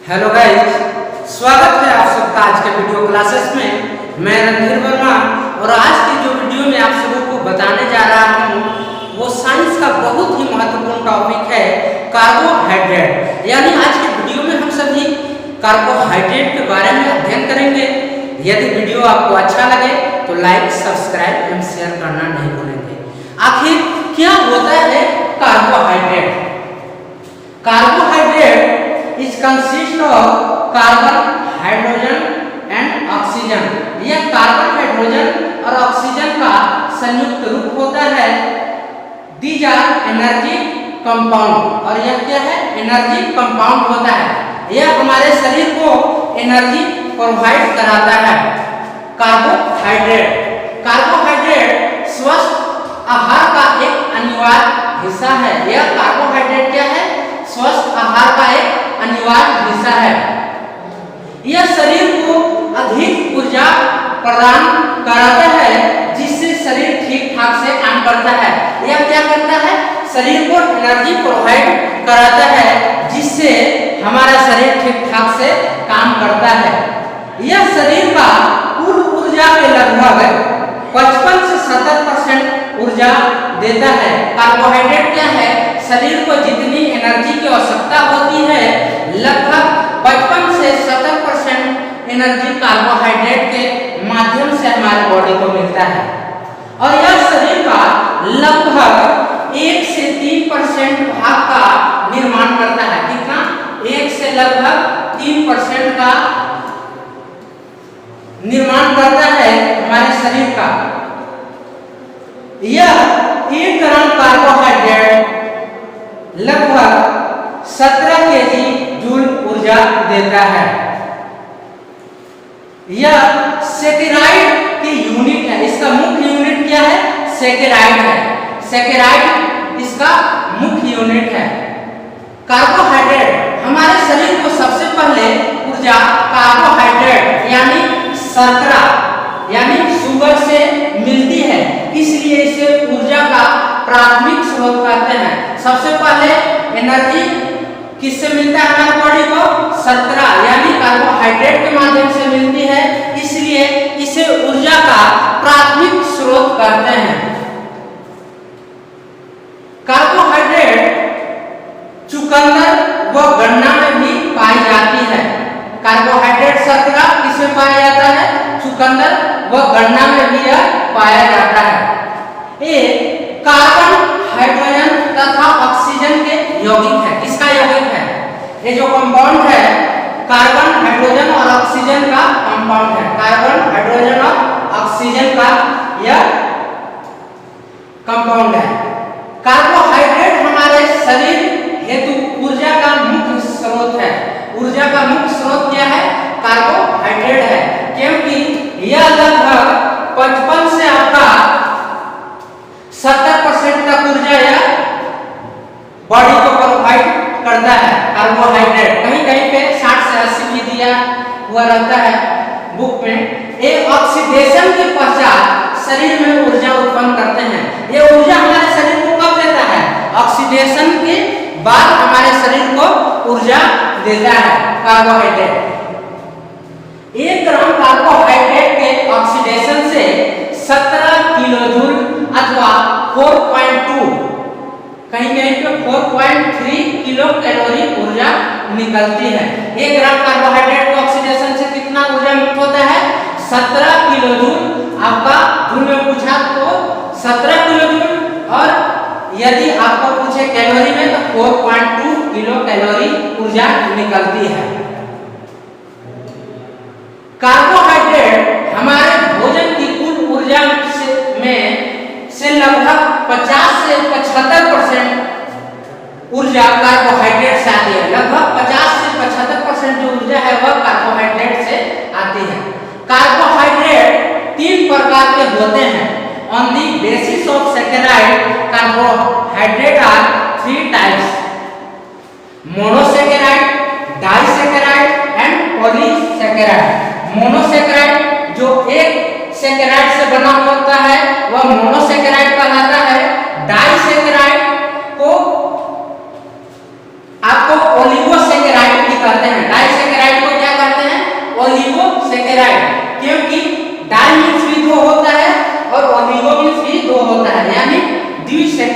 Hello guys, स्वागत है आप सबका आज के वीडियो क्लासेस में। मैं रणधीर वर्मा और आज की जो वीडियो में आप सबों को बताने जा रहा हूँ वो साइंस का बहुत ही महत्वपूर्ण टॉपिक है कार्बोहाइड्रेट। यानी आज की वीडियो में हम सभी कार्बोहाइड्रेट के बारे में अध्ययन करेंगे। यदि वीडियो आपको अच्छा लगे तो लाइक, सब्सक्राइब एवं शेयर करना नहीं भूलेंगे। आखिर क्या होता है carbohydrate? Carbohydrate is consist of carbon, hydrogen and oxygen। यह कार्बन, हाइड्रोजन और ऑक्सीजन का संयुक्त रूप होता है। These are energy compound। और यह क्या है? एनर्जी कंपाउंड होता है। यह हमारे शरीर को एनर्जी प्रोवाइड कराता है। कार्बोहाइड्रेट स्वस्थ आहार का एक अनिवार्य हिस्सा है। यह कार्बोहाइड्रेट क्या है? स्वस्थ आहार का एक अनिवार्य हिस्सा है। यह शरीर को अधिक ऊर्जा प्रदान कराता है, जिससे शरीर ठीक ठाक से काम करता है। यह क्या करता है? शरीर को एनर्जी प्रोवाइड कराता है, जिससे हमारा शरीर ठीक ठाक से काम करता है। यह शरीर का कुल ऊर्जा के लगभग 55 से 70% ऊर्जा देता है। कार्बोहाइड्रेट क्या है? शरीर को जितनी एनर्जी की आवश्यकता होती है, लगभग 55 से 70% एनर्जी कार्बोहाइड्रेट के माध्यम से हमारे बॉडी को मिलता है। और यह शरीर का लगभग 1 से 3% भाग का निर्माण करता है। कितना? 1 से लगभग 3% का निर्माण करता है हमारे शरीर का। यह 1 ग्राम कार्बोहाइड्रेट लगभग 17 केजी जूल ऊर्जा देता है। यह सेकेराइड की यूनिट है। इसका मुख्य यूनिट क्या है? सेकेराइड है। सेकेराइड इसका मुख्य यूनिट है। कार्बोहाइड्रेट हमारे शरीर को सबसे पहले ऊर्जा कार्बोहाइड्रेट यानी शर्करा यानी शुगर से मिलती है, इसलिए इसे ऊर्जा का प्राथमिक स्रोत कहते हैं। सबसे पहले एनर्जी किससे मिलता है हमारी बॉडी को? शर्करा यानी कार्बोहाइड्रेट के माध्यम से मिलती है, इसलिए इसे ऊर्जा का प्राथमिक स्रोत कहते हैं। कार्बोहाइड्रेट चुकंदर व गन्ना में भी पाई जाती है। कार्बोहाइड्रेट शर्करा किसमें पाया जाता है? चुकंदर व गन्ना में भी यह पाया जाता है। ये कार्बन, हाइड्रोजन तथा ऑक्सीजन के यौगिक है। किसका यौगिक है? ये जो कंपाउंड है कार्बन, हाइड्रोजन और ऑक्सीजन का कंपाउंड है। कार्बन, हाइड्रोजन और ऑक्सीजन का यह कंपाउंड है। कार्बोहाइड्रेट हमारे शरीर हेतु ऊर्जा का मुख्य स्रोत है। ऊर्जा का मुख्य स्रोत क्या है? कार्बोहाइड्रेट है, क्योंकि यह लगभग 55 से आपका 70% तक ऊर्जा यह बॉडी को प्रोवाइड करता है। कार्बोहाइड्रेट कहीं कहीं पे 60 से 80 भी दिया हुआ रहता है बुक में। ये ऑक्सीडेशन के पश्चात शरीर में ऊर्जा उत्पन्न करते हैं। ये ऊर्जा हमारे शरीर को कब देता है? ऑक्सीडेशन के बाद हमारे शरीर को ऊर्जा देता है कार्बोहाइड्रेट। 1 ग्राम कार्बोहाइड्रेट के ऑक्सीडेशन से 17 किलो जूल अथवा 4.2 कहीं कहीं पे 4.3 किलो कैलोरी ऊर्जा निकलती है। 1 ग्राम कार्बोहाइड्रेट के ऑक्सीडेशन से कितना ऊर्जा मुक्त होता है? 17 किलो जूल। आपका जूल में पूछा तो 17 किलो जूल, और यदि आपको पूछे कैलोरी में तो 4.2 किलो कैलोरी ऊर्जा निकलती है। कार्बोहाइड्रेट हमारे भोजन की कुल ऊर्जा से लगभग 50 से 75% ऊर्जा कार्बोहाइड्रेट से आती है। लगभग 50 से 75% जो ऊर्जा है वह कार्बोहाइड्रेट से आती है। कार्बोहाइड्रेट 3 प्रकार के होते हैं। On the basis of saccharide, carbohydrate are 3 types: monosaccharide, disaccharide and polysaccharide। Monosaccharide जो एक सैकेराइड से बना होता है वह मोनोसैकेराइड कहलाता है। डाइसैकेराइड को आपको ओलिगोसैकेराइड भी कहते हैं। Disaccharide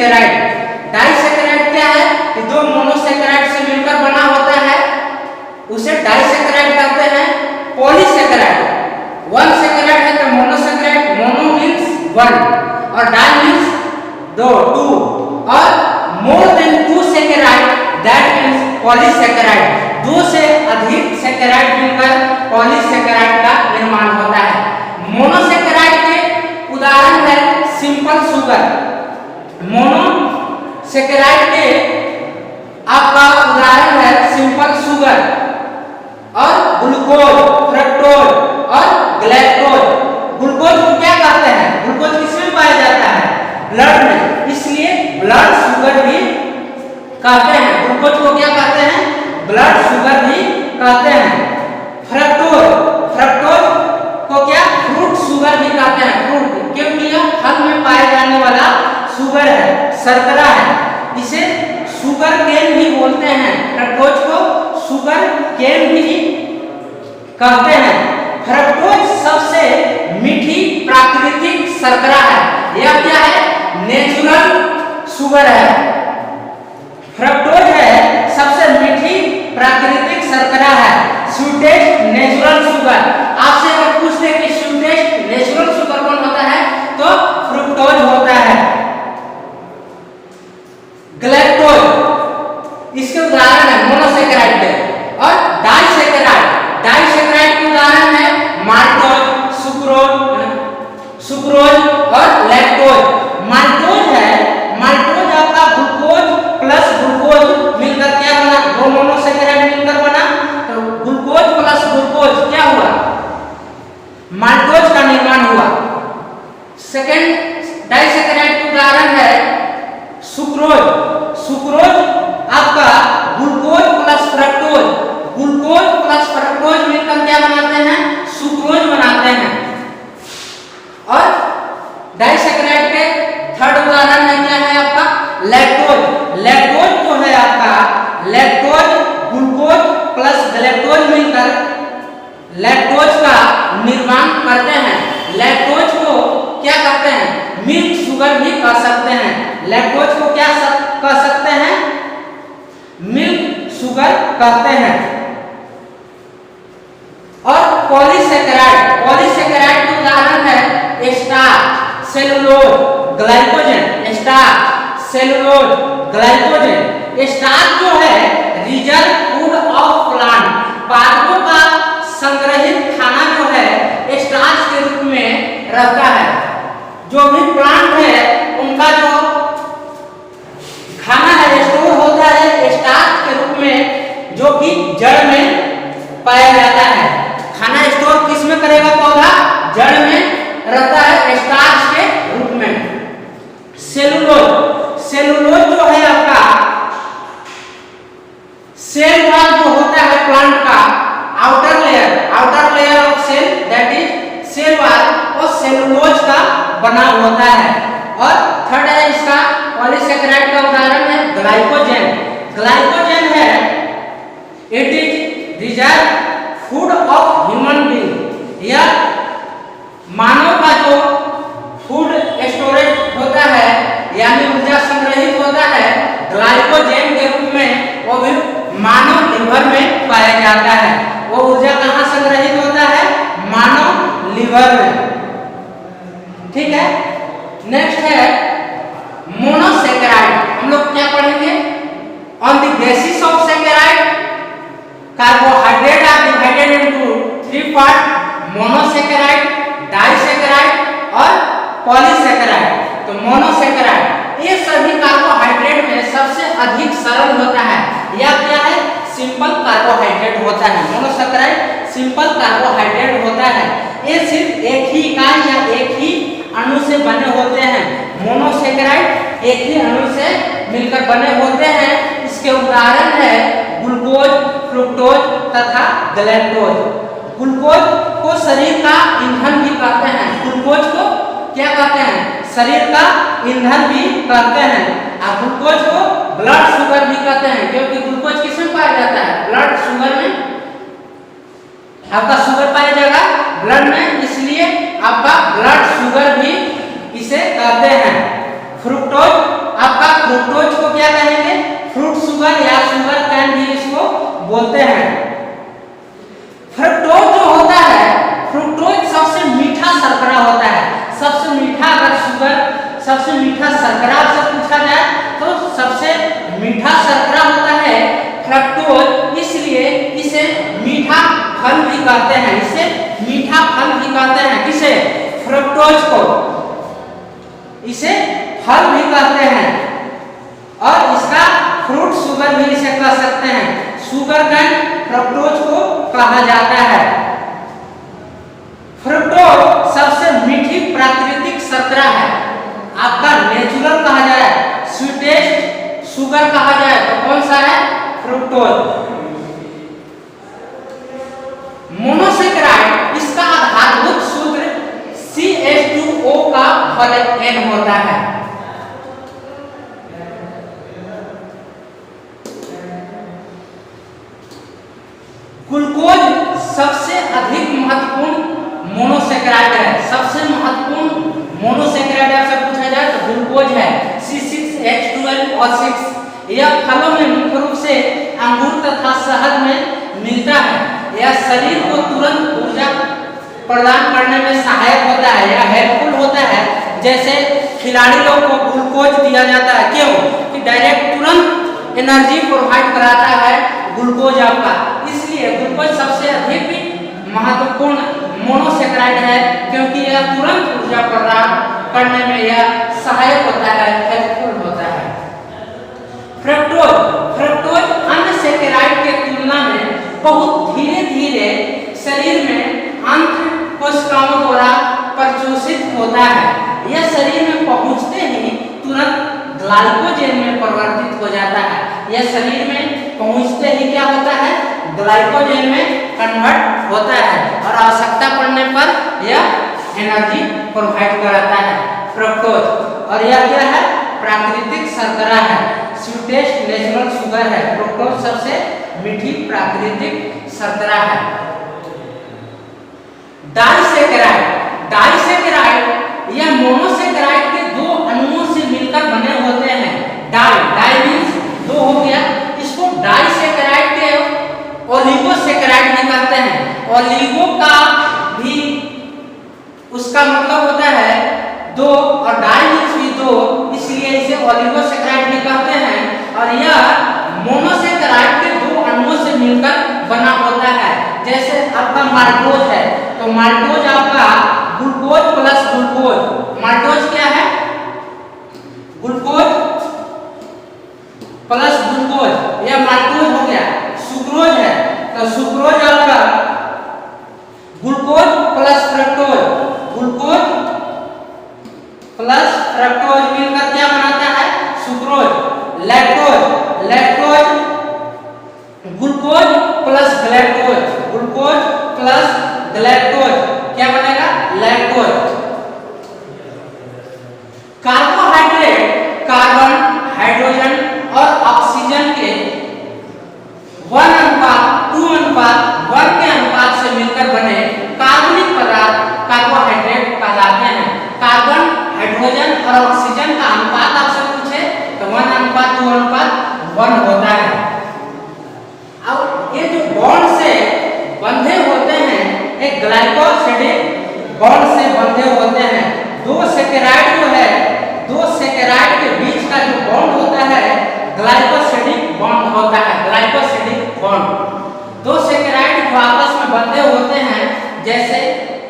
disaccharide. डाइसेकेराइड क्या है कि दो मोनोसेकेराइड से मिलकर बना होता है, उसे डाइसेकेराइड कहते हैं। पॉलीसेकेराइड, वन सेकेराइड है तो मोनोसेकेराइड, मोनो मीन्स वन और डाई मीन्स दो, टू, और more than two saccharide that means polysaccharide. दो से अधिक सेकेराइड मिलकर पॉलीसेकेराइड का निर्माण होता है। मोनोसेकेराइड के उदाहरण है सिंपल शुगर। मोनोसेकेराइड के आपका उदाहरण है सिंपल शुगर और ग्लूकोज, फ्रक्टोज और ग्लैक्टोज। ग्लूकोज को क्या कहते हैं? ग्लूकोज किसमें पाया जाता है? ब्लड में, इसलिए ब्लड शुगर भी कहते हैं। ग्लूकोज को क्या कहते हैं? ब्लड शुगर भी कहते हैं। फ्रक्टोज, फ्रक्टोज को क्या फ्रूट शुगर भी कहते हैं। फ्रूट क्योंकि यह फल में पाए जाने वाला शुगर है, शर्करा है, इसे शुगर केन भी बोलते हैं। फ्रक्टोज को शुगर केन भी कहते हैं। फ्रक्टोज सबसे मीठी प्राकृतिक शर्करा है। यह क्या है? नेचुरल शुगर है। फ्रक्टोज है सबसे मीठी प्राकृतिक शर्करा है, स्वीटेस्ट नेचुरल शुगर। आपसे अगर पूछ ले कि स्वीटेस्ट नेचुरल शुगर कौन होता है तो फ्रुक्टोज होता है। ग्लैक्टोज इसके उदाहरण है मोनोसेकेराइड के। और डाइसेकेराइड, डाइसेकेराइड के उदाहरण है माल्टोज, सुक्रोज और लैक्टोज। माल्टोज है, माल्टोज आपका ग्लूकोज प्लस ग्लूकोज मिलकर क्या बना? दो मोनोसेकेराइड मिलकर बना तो ग्लूकोज प्लस ग्लूकोज क्या हुआ? माल्टोज का निर्माण हुआ। सेकेंड डाइसेकेराइड के उदाहरण है सुक्रोज। सुक्रोज आपका glucose plus fructose, glucose plus fructose मिलकर क्या बनाते हैं? सुक्रोज बनाते हैं। और डाइसेकेराइड के थर्ड उदाहरण है क्या है आपका? लैक्टोज। लैक्टोज जो है आपका, लैक्टोज ग्लूकोज प्लस ग्लैक्टोज मिलकर लैक्टोज का निर्माण करते हैं। लैक्टोज को क्या कहते हैं? मिल्क शुगर भी कह सकते हैं। लैक्टोज को क्या कह सकते हैं? मिल्क शुगर कहते हैं। और पॉलीसेकेराइड, पॉलीसेकेराइड के उदाहरण है starch, cellulose, glycogen. Starch, cellulose, glycogen. Starch जो है रिजर्व फूड ऑफ प्लांट, पादपों का संग्रहित खाना जो है स्टार्च के रूप में रहता है। जो भी प्लांट है उनका जो खाना है स्टोर होता है स्टार्च के रूप में, जो कि जड़ में पाया जाता है। खाना स्टोर किस में करेगा पौधा? जड़ में रहता है स्टार्च के रूप में। सेलुलोज, सेलुलोज जो है आपका सेल वाल जो होता है प्लांट का outer layer of cell that is cell wall और सेलुलोज का बना होता है। और थर्ड है इसका पॉलीसेकेराइड का उदाहरण है ग्लाइकोजन। ग्लाइकोजन है it is reserve food of human being. यह मानव का जो फूड स्टोरेज होता है यानी ऊर्जा संग्रहित होता है ग्लाइकोजन के रूप में, वो भी मानव लिवर में पाया जाता है। वो ऊर्जा कहाँ संग्रहित होता है? मानव लिवर में। ठीक है। नेक्स्ट है मोनोसेकेराइड। हम लोग क्या पढ़ेंगे? On the basis of saccharide carbohydrate are divided into three part, monosaccharide, disaccharide और पॉलीसेकेराइड। तो मोनोसेकेराइड ये सभी कार्बोहाइड्रेट में सबसे अधिक सरल होता है। यह क्या है? सिंपल कार्बोहाइड्रेट होता है। मोनोसेकेराइड सिंपल कार्बोहाइड्रेट होता है। ये सिर्फ एक ही इकाई या एक ही अणु से बने होते हैं। मोनोसेकेराइड एक ही अणु से मिलकर बने होते हैं। इसके उदाहरण है ग्लूकोज, फ्रुक्टोज तथा ग्लैक्टोज। ग्लूकोज को शरीर का ईंधन भी कहते हैं। ग्लूकोज को क्या कहते हैं? शरीर का ईंधन भी कहते हैं। और ग्लूकोज को ब्लड शुगर भी कहते हैं, क्योंकि ग्लूकोज किसमें पाया जाता है? ब्लड शुगर में। आपका शुगर पाया जाएगा ब्लड में, इसलिए आपका ब्लड शुगर भी इसे कहते हैं। फ्रुक्टोज आपका फ्रुक्टोज को क्या कहेंगे? फ्रूट शुगर या शुगर कैन भी इसको बोलते हैं। फ्रुक्टोज जो होता है, फ्रुक्टोज सबसे मीठा शर्करा होता है। सबसे मीठा, अगर शुगर सबसे मीठा शर्करा से पूछा जाए तो सबसे मीठा शर्करा होता है फ्रुक्टोज, इसलिए इसे मीठा फल भी कहते हैं। इसे मीठा फल भी कहते हैं। किसे? फ्रुक्टोज को इसे फल भी कहते हैं और इसका फ्रूट शुगर भी इसे कह सकते हैं। शुगर कैन फ्रुक्टोज को कहा जाता है। फ्रुक्टोज सबसे मीठी प्राकृतिक शर्करा है। आपका नेचुरल कहा जाए, स्वीटेस्ट शुगर कहा जाए तो कौन सा है? फ्रुक्टोज। मोनोसेकेराइड, इसका आधारभूत सूत्र CH2O का फलक N होता है। ग्लूकोज सबसे अधिक महत्वपूर्ण मोनोसेकेराइड है। सबसे महत्वपूर्ण मोनोसेकेराइड आपसे पूछा जाए तो ग्लूकोज है, C6H12O6। यह फलों में मुख्य रूप से अंगूर तथा शहद में मिलता है। यह शरीर को तुरंत ऊर्जा प्रदान करने में सहायक होता है या हेल्पफुल होता है। जैसे खिलाड़ी लोग को ग्लूकोज दिया जाता है, क्यों? कि डायरेक्ट तुरंत एनर्जी प्रोवाइड कराता है ग्लूकोज आपका, इसलिए ग्लूकोज सबसे अधिक महत्वपूर्ण मोनोसेकेराइड है क्योंकि यह तुरंत ऊर्जा प्रदान करने में यह सहायक होता है, हेल्पफुल होता है। फ्रुक्टोज अन्य सेकेराइड के तुलना में बहुत धीरे धीरे शरीर में आंतरिक कोशिकाओं द्वारा प्रशोषित होता है। यह शरीर में पहुंचते ही तुरंत ग्लाइकोजेन में परिवर्तित हो जाता है। यह शरीर में पहुंचते ही क्या होता है? ग्लाइकोजेन में कन्वर्ट होता है और आवश्यकता पड़ने पर यह एनर्जी प्रोवाइड कराता है फ्रुक्टोज। और यह क्या है? प्राकृतिक शर्करा है, स्वीटेस्ट नेचुरल शुगर है। फ्रुक्टोज सबसे मीठी प्राकृतिक शर्करा है। डाइसेकेराइड यह मोनोसेकेराइड के दो अणुओं से मिलकर बने होते हैं। डाई मींस दो हो गया, इसको डाइसेकेराइड के ओलिगोसेकेराइड भी कहते हैं। ओलिगो का भी उसका मतलब होता है दो और डाई मींस भी दो, इसलिए इसे ओलिगोसेकेराइड भी कहते हैं। और यह मोनोसेकेराइड के दो अणुओं से मिलकर बना होता है। जैसे आपका माल्टोज है तो माल्टोज आपका ग्लूकोज प्लस ग्लूकोज। माल्टोज क्या है? ग्लूकोज प्लस ग्लूकोज, यह माल्टोज हो गया। सुक्रोज है तो सुक्रोज आपका glucose plus fructose, glucose plus fructose मिलकर क्या बनाता है? Sucrose. Lactose glucose plus galactose, glucose plus galactose क्या बनेगा? लैक्टोज। कार्बोहाइड्रेट कार्बन, हाइड्रोजन और ऑक्सीजन के 1:2:1 के अनुपात से मिलकर बने कार्बनिक पदार्थ कार्बोहाइड्रेट कहलाते हैं। कार्बन, हाइड्रोजन और ऑक्सीजन का अनुपात आपसे पूछे तो 1:2:1 होता है। अब ये जो बॉन्ड से बंधे होते हैं, एक ग्लाइकोसिडिक बॉन्ड से बंधे होते हैं। दो सेकेराइड जो है, दो सेकेराइड के बीच का जो बॉन्ड होता है ग्लाइकोसिडिक बॉन्ड होता है। ग्लाइकोसिडिक बॉन्ड दो सेकेराइड जो आपस में बंधे होते हैं, जैसे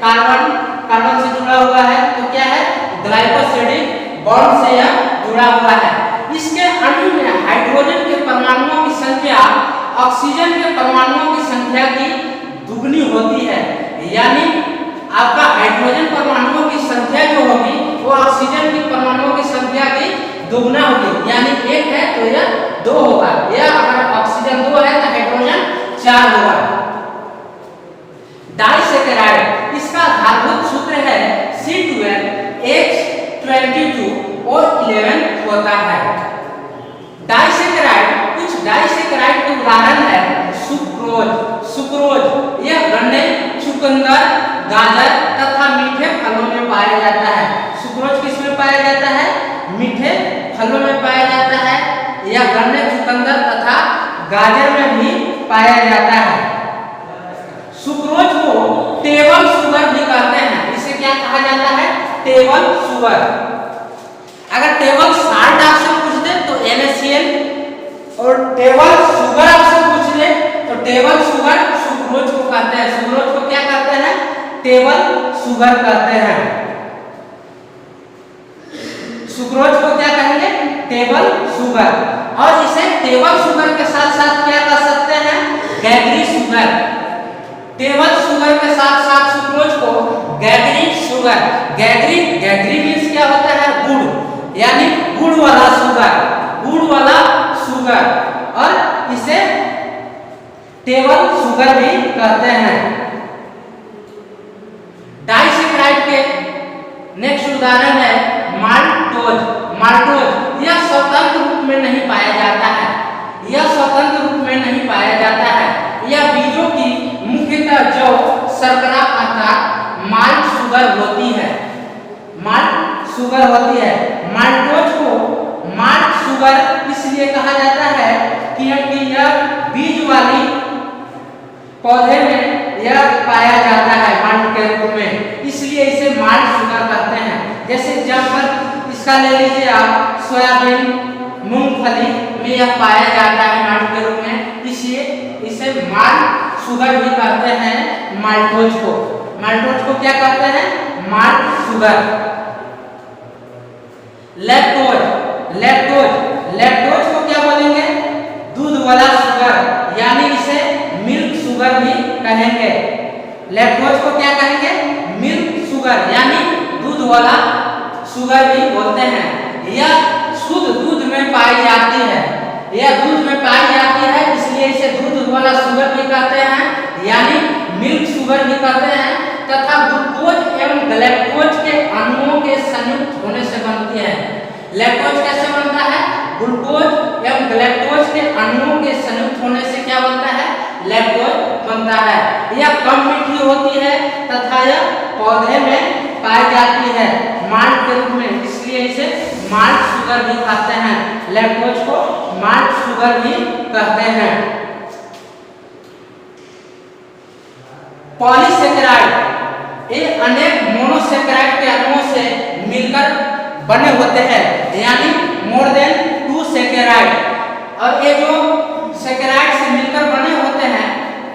कार्बन से जुड़ा हुआ है तो क्या है? ग्लाइकोसिडिक बॉन्ड से यह जुड़ा हुआ है। इसके अणु में हाइड्रोजन के परमाणुओं की संख्या ऑक्सीजन के परमाणुओं की संख्या की दुगनी होती है। यानी आपका हाइड्रोजन परमाणुओं की संख्या जो होगी वो ऑक्सीजन की परमाणुओं की संख्या की दुगना होगी। यानी एक है तो यह 2 होगा, या अगर ऑक्सीजन 2 है तो हाइड्रोजन 4 होगा। डाइसेकेराइड, इसका आधारभूत सूत्र है C12H22O11 होता है। डाइसेकेराइड, कुछ डाइसेकेराइड के उदाहरण है सुक्रोज, यह गन्ने, चुकंदर, गाजर तथा मीठे फलों में पाया जाता है। सुक्रोज किस में पाया जाता है? मीठे फलों में गाजर में भी पाया जाता है। सुक्रोज को टेबल शुगर भी कहते हैं। इसे क्या कहा जाता है? Table sugar. अगर टेबल साल्ट आपसे पूछ दे तो NaCl, और टेबल शुगर आपसे पूछ ले तो टेबल शुगर सुक्रोज को कहते हैं। सुक्रोज को क्या कहते हैं? टेबल शुगर कहते हैं। सुक्रोज को क्या कहेंगे? Table sugar. और इसे टेबल शुगर के साथ साथ क्या कर सकते हैं? Gregory sugar. टेबल शुगर के साथ साथ सुक्रोज को गैगरी शुगर। गैगरी मीन्स क्या होता है? गुड़, यानी गुड़ वाला शुगर, गुड़ वाला शुगर, और इसे टेबल शुगर भी कहते हैं। डाइसैकेराइड के नेक्स्ट उदाहरण है माल्टोज। माल्टोज यह स्वतंत्र रूप में नहीं पाया जाता है। यह स्वतंत्र रूप में नहीं पाया जाता है। यह बीजों की मुख्यतः जौ, शर्करा अर्थात माल्ट शुगर होती है। माल्ट शुगर होती है। माल्टोज को माल्ट शुगर इसलिए कहा जाता है क्योंकि यह बीज वाली पौधे में यह पाया जाता है माल्ट के रूप में, इसलिए इसे माल्ट शुगर कहते हैं। जैसे जब पर इसका ले लीजिए आप, सोयाबीन, मूंगफली में यह पाया जाता है माल्ट के रूप में, इसलिए इसे माल्ट शुगर भी कहते हैं। माल्टोज को क्या कहते हैं? Malt sugar. लैक्टोज को क्या बोलेंगे? दूध वाला शुगर, यानी इसे मिल्क शुगर भी कहेंगे। लैक्टोज को क्या कहेंगे? मिल्क शुगर, यानी दूध वाला शुगर भी बोलते हैं। यह शुद्ध दूध में पाई जाती है। यह दूध में पाई जाती है, इसलिए इसे दूध वाला शुगर भी कहते हैं, यानी मिल्क शुगर भी कहते हैं। तथा ग्लूकोज एवं ग्लैक्टोज के अणुओं के संयुक्त होने से बनती है। लैक्टोज कैसे बनता है? ग्लूकोज एवं ग्लैक्टोज के अणुओं के संयुक्त होने से क्या बनता है? लैक्टोज बनता है। यह कम मीठी होती है तथा यह पौधे में पाई जाती है माल्ट के रूप में, इसलिए इसे माल्ट शुगर भी कहते हैं। लैक्टोज को माल्ट शुगर भी कहते हैं। पॉलीसेकेराइड ये अनेक मोनोसेकेराइड के अणुओं से मिलकर बने होते हैं, यानी मोर देन 2 सेकेराइड। और ये जो सेकेराइड से मिलकर बने होते हैं,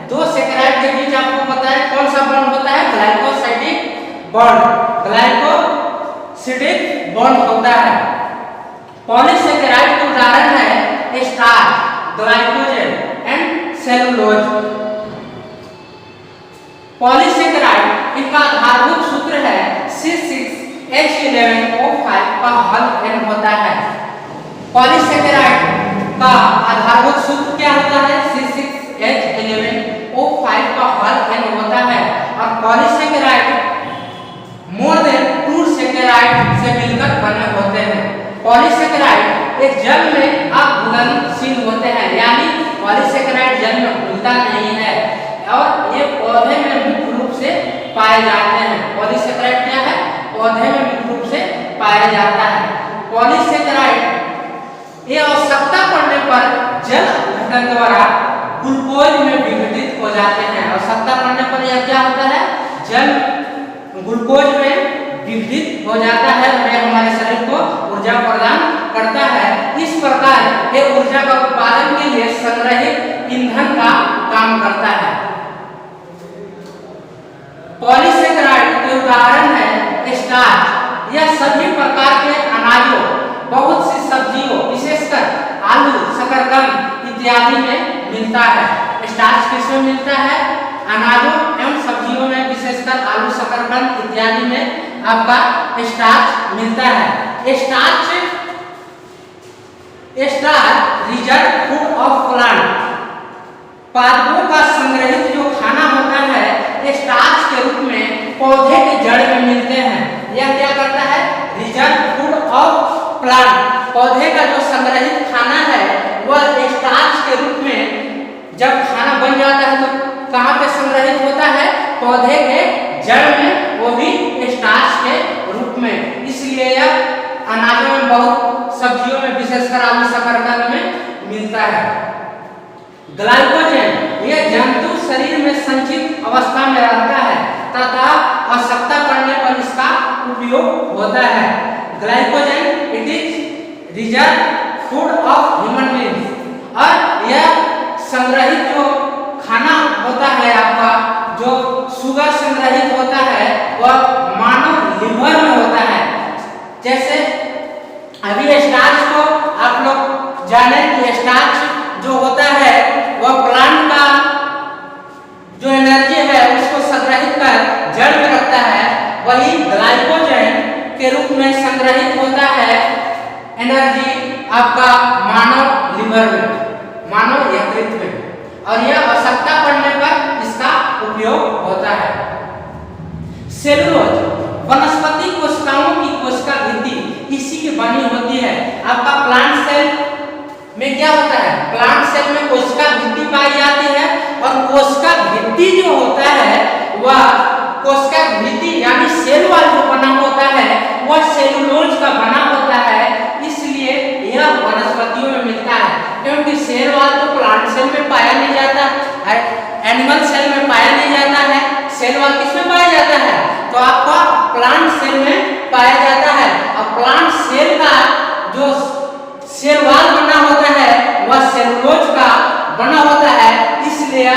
2 सेकेराइड के बीच आपको पता है कौन सा बॉन्ड होता है? Glycosidic bond. ग्लाइकोसिडिक बॉन्ड होता है। पॉलीसेकेराइड का उदाहरण है starch, glycogen and cellulose. Polysaccharide इनका आधारभूत सूत्र है C6H11O5 का हल N होता है। पॉलीसेकेराइड का आधारभूत सूत्र क्या होता है? C6H11O5 का हल N होता है। और पॉलीसेकेराइड मोर देन 2 सेकेराइड से मिलकर बने होते हैं। पॉलीसेकेराइड एक जल में अघुलनशील होते हैं, यानी पॉलीसेकेराइड जल में घुलता नहीं है, और ये पौधे में मुख्य रूप से पाए जाते हैं। पॉलीसेकेराइड क्या है? पौधे में मुख्य रूप से पाया जाता है। पॉलीसेकेराइड ये आवश्यकता पड़ने पर जल घटन द्वारा ग्लूकोज में विघटित हो जाते हैं। आवश्यकता पड़ने पर यह क्या होता है? जल ग्लूकोज में विघटित हो जाता है और यह हमारे शरीर को ऊर्जा प्रदान करता है। इस प्रकार ये ऊर्जा का उत्पादन के लिए संग्रहित ईंधन का काम करता है। पॉलीसेकेराइड के उदाहरण है स्टार्च। यह सभी प्रकार के अनाजों, बहुत सी सब्जियों, विशेषकर आलू, शकरकंद इत्यादि में मिलता है। स्टार्च किसमें मिलता है? अनाजों एवं सब्जियों में, विशेषकर आलू, शकरकंद इत्यादि में आपका स्टार्च मिलता है। Starch reserve food of plant. पादपों का संग्रहित जो खाना होता है, स्टार्च के रूप में पौधे के जड़ में मिलते हैं। यह क्या करता है? Reserve food of plant. पौधे का जो संग्रहित खाना है वह स्टार्च के रूप में जब खाना बन जाता है तो कहाँ पे संग्रहित होता है? पौधे के जड़ में, वो भी स्टार्च के रूप में। इसलिए यह अनाजों में, बहुत सब्जियों में, विशेषकर आलू, शकरकंद में मिलता है। ग्लाइकोजन यह जंतु शरीर में संचित अवस्था में रहता है तथा आवश्यकता पड़ने पर इसका उपयोग होता है। Glycogen it is reserve food of human beings और यह संग्रहित जो खाना होता है आपका जो शुगर संग्रहित होता है वह मानव लिवर में होता है। जैसे अभी स्टार्च को आप लोग जाने कि स्टार्च जो होता है वह प्लांट का जो एनर्जी है उसको संग्रहित कर जड़ में रखता है, वही ग्लाइकोजन के रूप में संग्रहित होता है एनर्जी आपका मानव लिवर में, मानव यकृत में, और यह आवश्यकता पड़ने पर इसका उपयोग होता है। सेलुलोज वनस्पति कोशिकाओं की कोशिका भित्ति इसी की बनी होती है। आपका प्लांट सेल में क्या होता है, प्लांट सेल में कोशिका भित्ति पाई जाती है और कोशिका भित्ति जो होता है वह कोशिका भित्ति यानी सेल वाल जो बना होता है वह सेलुलोज का बना होता है, इसलिए यह वनस्पतियों में मिलता है। क्योंकि सेल वाल तो प्लांट सेल में पाया नहीं जाता है, एनिमल सेल में पाया नहीं जाता है, सेल वाल किसमें पाया जाता है, तो आपका प्लांट सेल में पाया जाता है। और प्लांट सेल का जो सेल वाल बना होता है वह सेलुलोज का बना होता है, इसलिए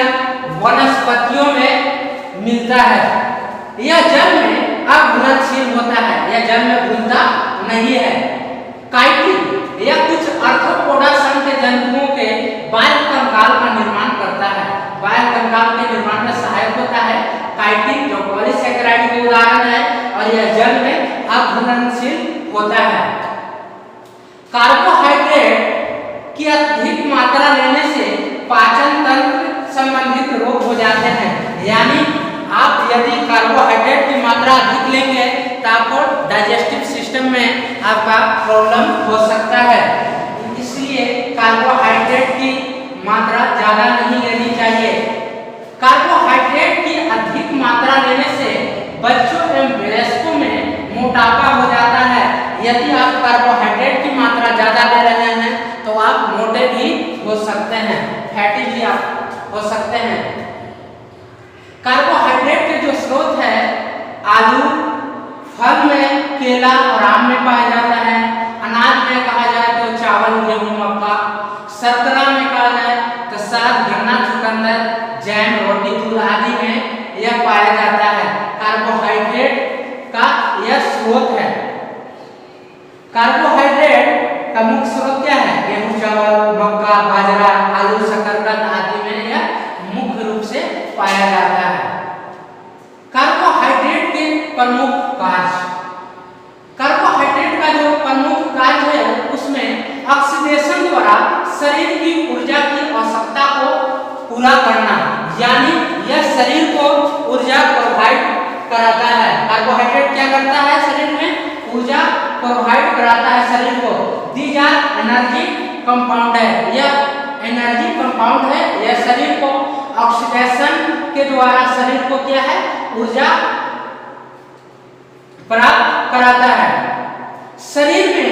वनस्पतियों में मिलता है। यह जल में अघुलनशील होता है, यह जल में घुलता नहीं है। काइटिन यह कुछ आर्थ्रोपोडा संघ के जंतुओं के बाह्य कंकाल का निर्माण करता है, बाह्य कंकाल के निर्माण में सहायक होता है। काइटिन जो पॉलीसैकेराइड के उदाहरण है और यह जल में अघुलनशील होता है। कार्बोहाइड्रेट की अधिक मात्रा लेने से पाचन तंत्र संबंधित रोग हो जाते हैं, यानी आप यदि कार्बोहाइड्रेट की मात्रा अधिक लेंगे तो आपको डाइजेस्टिव सिस्टम में आपका प्रॉब्लम हो सकता है, इसलिए कार्बोहाइड्रेट की मात्रा ज़्यादा नहीं लेनी चाहिए। कार्बोहाइड्रेट की अधिक मात्रा लेने से बच्चों एवं वयस्कों में मोटापा हो जाता है। यदि आप कार्बोहाइड्रेट की मात्रा ज़्यादा ले रहे हैं तो आप मोटे भी हो सकते हैं, फैटी भी आप हो सकते हैं। कार्बोहाइड्रेट के जो स्रोत है आलू, फल में केला और आम में पाया जाता है। अनाज में कहा जाए तो चावल, गेहूं, मक्का। शर्करा में कहा जाए तो शहद, गन्ना, चुकंदर, जैम, रोटी, दूध आदि में यह पाया जाता है। कार्बोहाइड्रेट का यह स्रोत है। कार्बोहाइड्रेट का मुख्य स्रोत क्या है, गेहूं, चावल, मक्का, बाजरा, आलू, शकरकंद आदि में यह मुख्य रूप से पाया जाता है। कार्बोहाइड्रेट के प्रमुख कार्य, कार्बोहाइड्रेट का जो प्रमुख कार्य है उसमें ऑक्सीडेशन द्वारा शरीर की ऊर्जा की आवश्यकता को पूरा करना, यानी यह शरीर को ऊर्जा प्रोवाइड कराता है। कार्बोहाइड्रेट क्या करता है, शरीर में ऊर्जा प्रोवाइड कराता है शरीर को। दीज आर एनर्जी कंपाउंड है, यह एनर्जी कंपाउंड है, यह शरीर को ऑक्सीडेशन के द्वारा शरीर को क्या है, ऊर्जा प्राप्त कराता है। शरीर में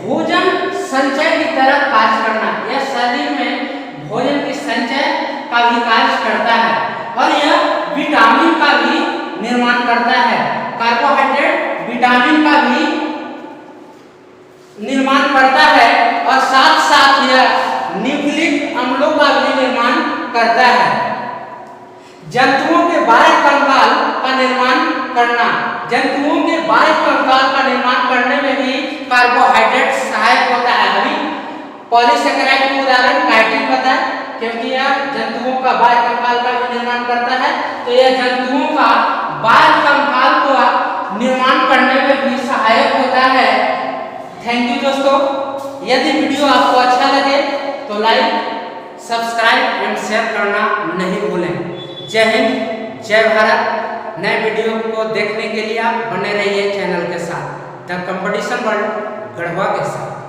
भोजन संचय की तरह कार्य करना, यह शरीर में भोजन के संचय का भी कार्य करता है और यह विटामिन का भी निर्माण करता है। कार्बोहाइड्रेट विटामिन का भी निर्माण करता है और साथ साथ यह न्यूक्लिक अम्लों का भी निर्माण करता है। जंतुओं के बाह्य कंकाल का निर्माण करना, जंतुओं के बाह्य कंकाल का निर्माण करने में भी कार्बोहाइड्रेट सहायक होता है। अभी पॉलीसैकेराइड का उदाहरण काइटिन बताया, क्योंकि यह जंतुओं का बाह्य कंकाल का भी निर्माण करता है, तो यह जंतुओं का बाह्य कंकाल को निर्माण करने में भी सहायक होता है। थैंक यू दोस्तों, यदि वीडियो आपको अच्छा लगे तो लाइक, सब्सक्राइब एंड शेयर करना नहीं भूलें। जय हिंद, जय भारत। नए वीडियो को देखने के लिए आप बने रहिए चैनल के साथ, द कंपटीशन वर्ल्ड गढ़वा के साथ।